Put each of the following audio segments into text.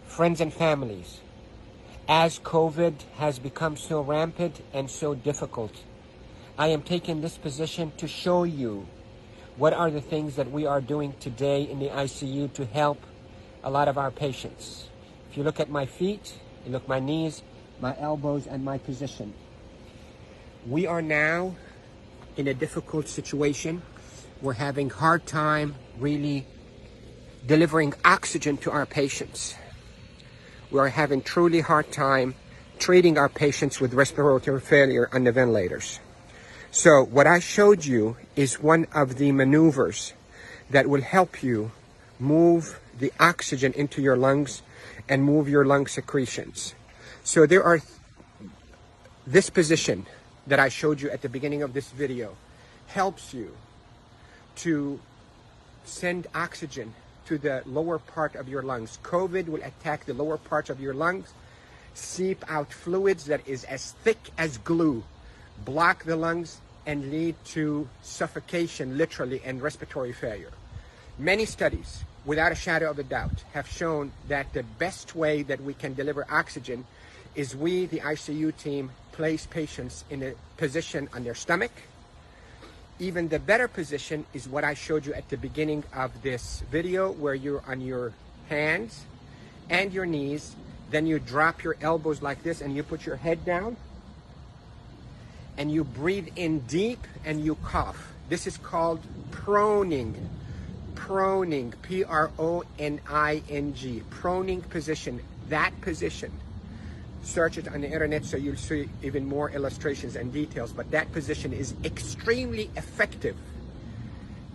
Friends and families, as COVID has become so rampant and so difficult, I am taking this position to show you what are the things that we are doing today in the ICU to help a lot of our patients. If you look at my feet, you look at my knees, my elbows, and my position. We are now in a difficult situation. We're having hard time really delivering oxygen to our patients. We are having truly hard time treating our patients with respiratory failure on the ventilators. So what I showed you is one of the maneuvers that will help you move the oxygen into your lungs and move your lung secretions. So there are this position that I showed you at the beginning of this video helps you to send oxygen to the lower part of your lungs. COVID will attack the lower parts of your lungs, seep out fluids that is as thick as glue, block the lungs, and lead to suffocation, literally, and respiratory failure. Many studies, without a shadow of a doubt, have shown that the best way that we can deliver oxygen is we, the ICU team, place patients in a position on their stomach. Even the better position is what I showed you at the beginning of this video, where you're on your hands and your knees, then you drop your elbows like this and you put your head down and you breathe in deep and you cough. This is called proning. Proning, P-R-O-N-I-N-G, proning position. That position, search it on the internet so you'll see even more illustrations and details, but that position is extremely effective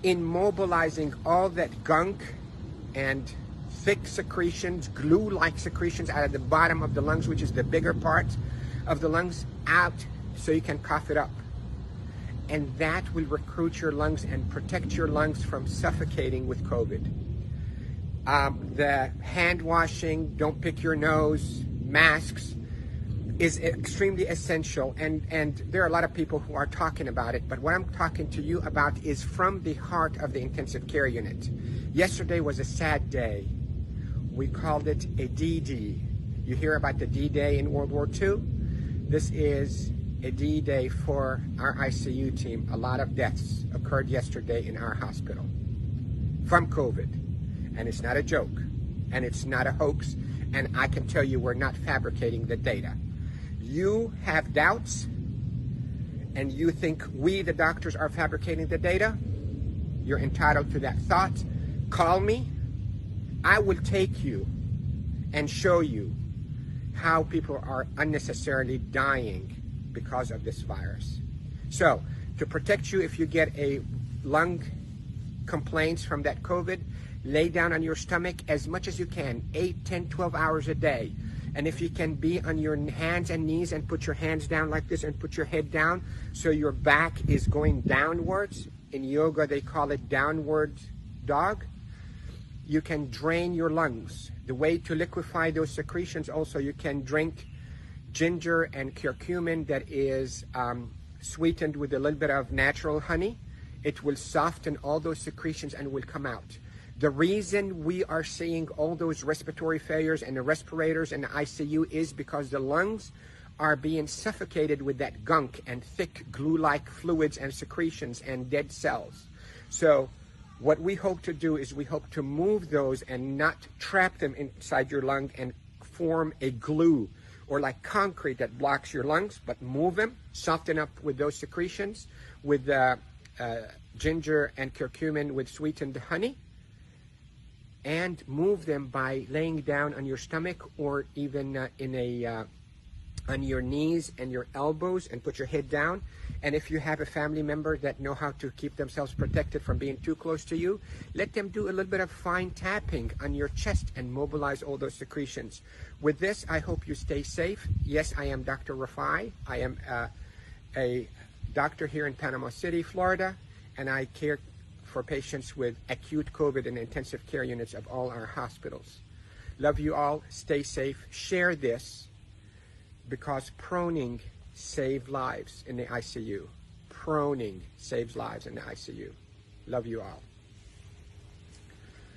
in mobilizing all that gunk and thick secretions, glue-like secretions out of the bottom of the lungs, which is the bigger part of the lungs, out so you can cough it up. And that will recruit your lungs and protect your lungs from suffocating with COVID. The hand washing, don't pick your nose, masks, is extremely essential, and there are a lot of people who are talking about it, but what I'm talking to you about is from the heart of the intensive care unit. Yesterday was a sad day. We called it a D-Day. You hear about the D-Day in World War II? This is a D-Day for our ICU team. A lot of deaths occurred yesterday in our hospital from COVID, and it's not a joke, and it's not a hoax, and I can tell you we're not fabricating the data. You have doubts and you think we, the doctors, are fabricating the data, you're entitled to that thought. Call me. I will take you and show you how people are unnecessarily dying because of this virus. So, to protect you if you get a lung complaints from that COVID, lay down on your stomach as much as you can, 8, 10, 12 hours a day. And if you can be on your hands and knees and put your hands down like this and put your head down so your back is going downwards. In yoga, they call it downward dog. You can drain your lungs. The way to liquefy those secretions also, you can drink ginger and curcumin that is sweetened with a little bit of natural honey. It will soften all those secretions and will come out. The reason we are seeing all those respiratory failures and the respirators and the ICU is because the lungs are being suffocated with that gunk and thick glue-like fluids and secretions and dead cells. So what we hope to do is we hope to move those and not trap them inside your lung and form a glue or like concrete that blocks your lungs, but move them, soften up with those secretions with ginger and curcumin with sweetened honey, and move them by laying down on your stomach or even on your knees and your elbows and put your head down. And if you have a family member that know how to keep themselves protected from being too close to you, let them do a little bit of fine tapping on your chest and mobilize all those secretions. With this, I hope you stay safe. Yes, I am Dr. Rafai. I am a doctor here in Panama City, Florida, and I care for patients with acute COVID in intensive care units of all our hospitals. Love you all. Stay safe. Share this because proning saves lives in the ICU. proning saves lives in the ICU. Love you all.